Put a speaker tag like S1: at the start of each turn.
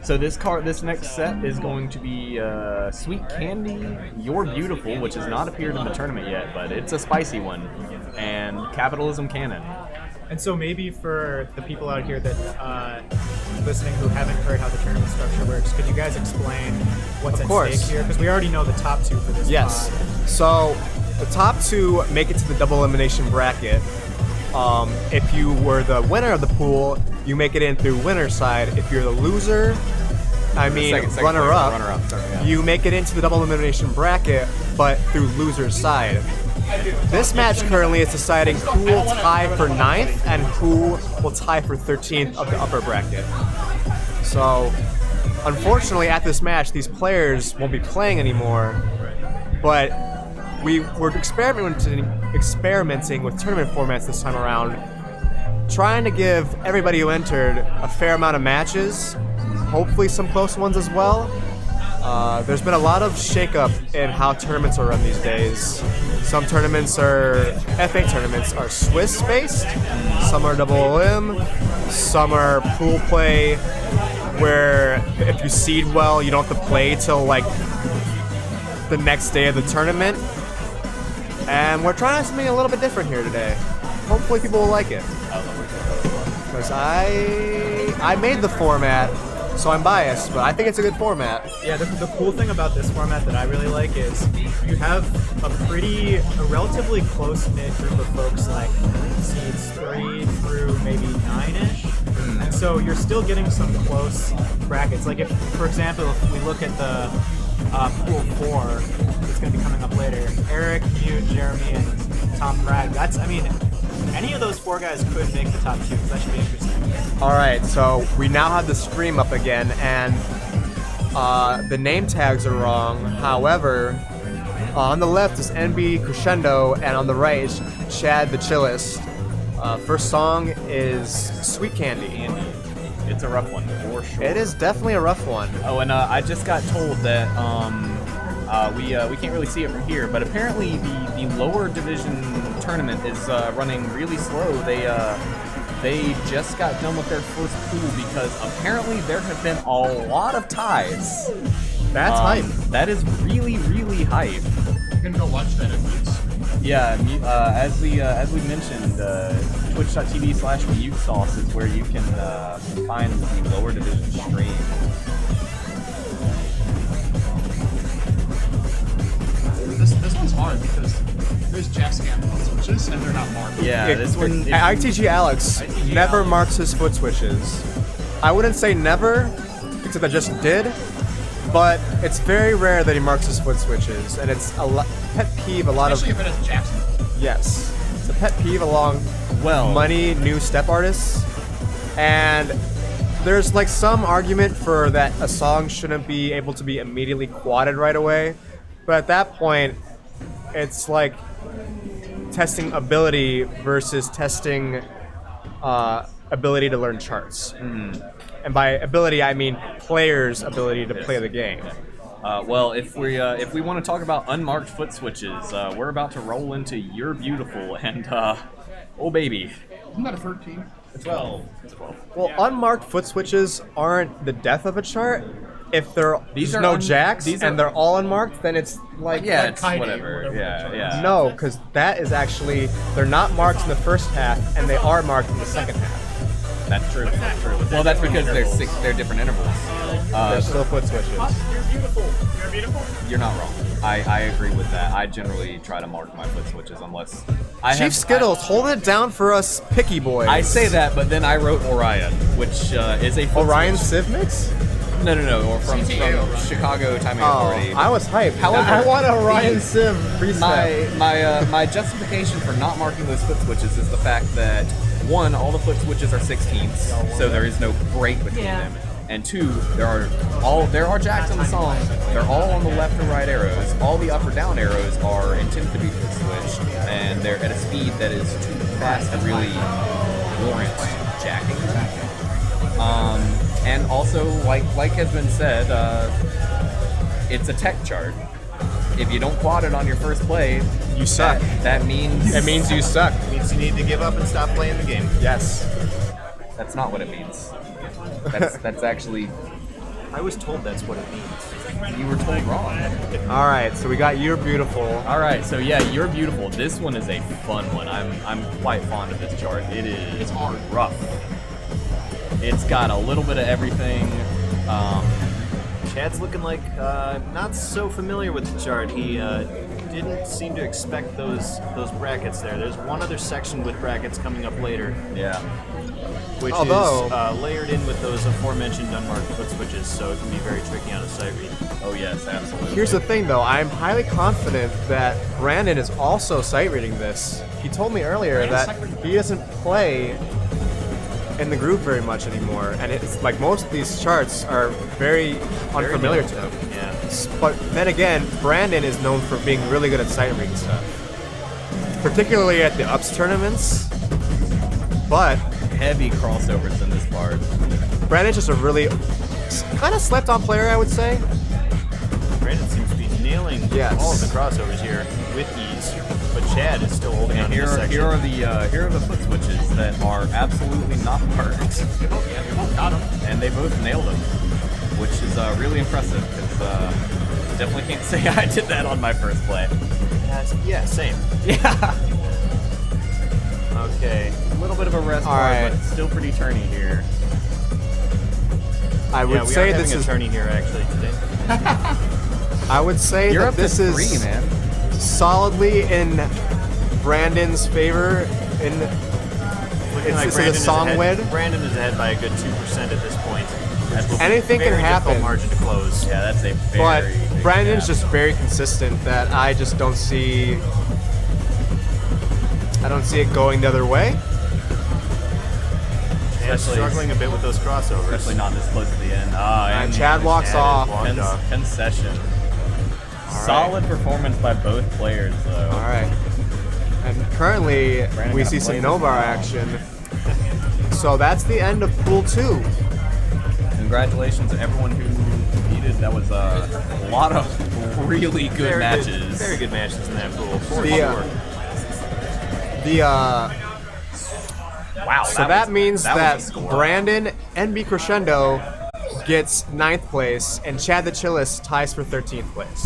S1: So this next set is going to be Sweet Candy, You're Beautiful, which has not appeared in the tournament yet, but it's a spicy one, and Capitalism Cannon.
S2: And so maybe for the people out here that listening who haven't heard how the tournament structure works, could you guys explain what's at stake here? Because we already know the top two for this
S3: Yes.
S2: pod.
S3: So the top two make it to the double elimination bracket. If you were the winner of the pool, you make it in through winner's side. If you're the loser, runner-up, you make it into the double elimination bracket, but through loser's side. This match currently is deciding who will tie for 9th and who will tie for 13th of the upper bracket. So, unfortunately, at this match, these players won't be playing anymore, but we were experimenting with tournament formats this time around, trying to give everybody who entered a fair amount of matches, hopefully some close ones as well. There's been a lot of shakeup in how tournaments are run these days. Some tournaments FA tournaments are Swiss-based, some are double elim, some are pool play, where if you seed well, you don't have to play till like the next day of the tournament. And we're trying something a little bit different here today. Hopefully people will like it. Because I made the format, so I'm biased, but I think it's a good format.
S2: Yeah, the cool thing about this format that I really like is you have a relatively close-knit group of folks, like seeds 3 through maybe 9-ish. And so you're still getting some close brackets. Like if, for example, if we look at the pool 4, it's going to be coming up later, Eric, you, Jeremy, and Tom Bragg. Any of those 4 guys could make the top 2, so that should be interesting.
S3: Alright, so we now have the stream up again, and the name tags are wrong. However, on the left is NBCrescendo, and on the right is ChadTheChillest. First song is Sweet Candy.
S1: It's a rough one, for sure.
S3: It is definitely a rough one.
S1: Oh, and I just got told that we can't really see it from here, but apparently the lower division tournament is running really slow. They just got done with their first pool because apparently there have been a lot of ties.
S3: That's hype.
S1: That is really, really hype.
S4: I'm gonna go watch that at Mutes.
S1: Yeah, as we mentioned, twitch.tv/MuteSauce is where you can find the lower division stream.
S4: This one's hard because there's jack-scam foot switches and they're not marked.
S1: Yeah, this one.
S3: ITG Alex never marks his foot switches. I wouldn't say never, except I just did, but it's very rare that he marks his foot switches, and it's a pet peeve.
S4: Especially if it has Jackson.
S3: Yes, it's a pet peeve along many new step artists, and there's like some argument for that a song shouldn't be able to be immediately quadded right away, but at that point, it's like testing ability versus testing ability to learn charts. And by ability, I mean players' ability to play the game.
S1: Well, if we want to talk about unmarked foot switches, we're about to roll into You're Beautiful, and oh baby.
S4: Isn't that a 13?
S1: 12.
S3: Well, unmarked foot switches aren't the death of a chart. If there's no jacks and they're all unmarked, then it's like
S1: it's whatever. Yeah.
S3: No, because that is actually they're not marked in the first half and they are marked in the second half.
S1: That's true. Well, that's because they're different intervals.
S3: They're still foot switches.
S4: You're beautiful. You're beautiful.
S1: You're not wrong. I agree with that. I generally try to mark my foot switches unless
S3: Chief Skittles, hold it down for us picky boys.
S1: I say that, but then I wrote Orion, which is a
S3: Orion Civ Mix?
S1: No, or from Chicago Timing Authority.
S3: I was hyped.
S1: However,
S3: I want Orion Civ reset.
S1: My justification for not marking those foot switches is the fact that, one, all the foot switches are 16ths, so there is no break between them. And two, there are jacks in the song. They're all on the left or right arrows. All the up or down arrows are intended to be foot switched, and they're at a speed that is too fast to really warrant jacking. And also, like has been said, it's a tech chart. If you don't quad it on your first play,
S3: you suck.
S1: That means
S3: you suck.
S5: It means you need to give up and stop playing the game.
S3: Yes.
S1: That's not what it means. That's actually,
S2: I was told that's what it means.
S1: you were told wrong.
S3: All right, so we got You're Beautiful.
S1: All right, so yeah, You're Beautiful. This one is a fun one. I'm quite fond of this chart. It's hard, rough. It's got a little bit of everything.
S2: Chad's looking like not so familiar with the chart. He didn't seem to expect those brackets there. There's one other section with brackets coming up later,
S1: Yeah.
S2: which
S3: Although-
S2: is layered in with those aforementioned unmarked foot switches, so it can be very tricky on a sight read.
S1: Oh yes, absolutely.
S3: Here's the thing, though. I'm highly confident that Brandon is also sight reading this. He told me earlier that he doesn't play in the group very much anymore, and it's like most of these charts are very unfamiliar to him.
S2: Yeah.
S3: But then again, Brandon is known for being really good at sight reading stuff, particularly at the UPS tournaments. But
S1: Heavy crossovers in this part.
S3: Brandon's just a really kind of slept on player, I would say.
S2: Brandon seems to be nailing
S3: Yes.
S2: all of the crossovers here with ease, but Chad is still holding on
S1: And
S2: to this section.
S1: here are the foot switches that are absolutely not marked,
S4: They both got him.
S1: and they both nailed them, which is really impressive. Because definitely can't say I did that on my first play.
S2: Yeah, same.
S1: Yeah.
S2: Okay.
S1: A little bit of a rest
S3: All
S1: bar,
S3: right.
S1: but it's still pretty turny here.
S3: I would
S2: Yeah, we
S3: say
S2: are
S3: this
S2: having
S3: is.
S2: a tourney here actually today.
S3: I would say
S1: You're
S3: that
S1: up
S3: this
S1: to
S3: is
S1: 3, man.
S3: solidly in Brandon's favor.
S2: Looking
S3: This is a
S2: Brandon
S3: song
S2: ahead.
S3: win.
S2: Brandon is ahead by a good 2% at this point. That will be
S3: Anything can
S2: very difficult
S3: happen.
S2: margin to close.
S1: Yeah, that's a
S3: But
S1: very big
S3: Brandon's
S1: gap.
S3: just very consistent that I just don't see. I don't see it going the other way.
S2: And
S1: Especially-
S2: struggling a bit with those crossovers.
S1: especially not this close to the end. Ah,
S3: And
S1: and
S3: Chad walks
S2: Chad is
S3: off.
S2: walked off.
S1: concession. Solid performance by both players, though.
S3: All right. And currently,
S1: Brandon
S3: we
S1: gotta
S3: see
S1: play
S3: some
S1: this
S3: no-bar
S1: now.
S3: action. So that's the end of Pool 2.
S1: Congratulations to everyone who competed. That was a lot of really good matches.
S2: Very good matches in that pool. For
S3: The,
S2: sure.
S1: Wow.
S3: So that means
S1: was
S3: that
S1: a score.
S3: Brandon NBCrescendo gets 9th place, and ChadTheChillest ties for 13th place.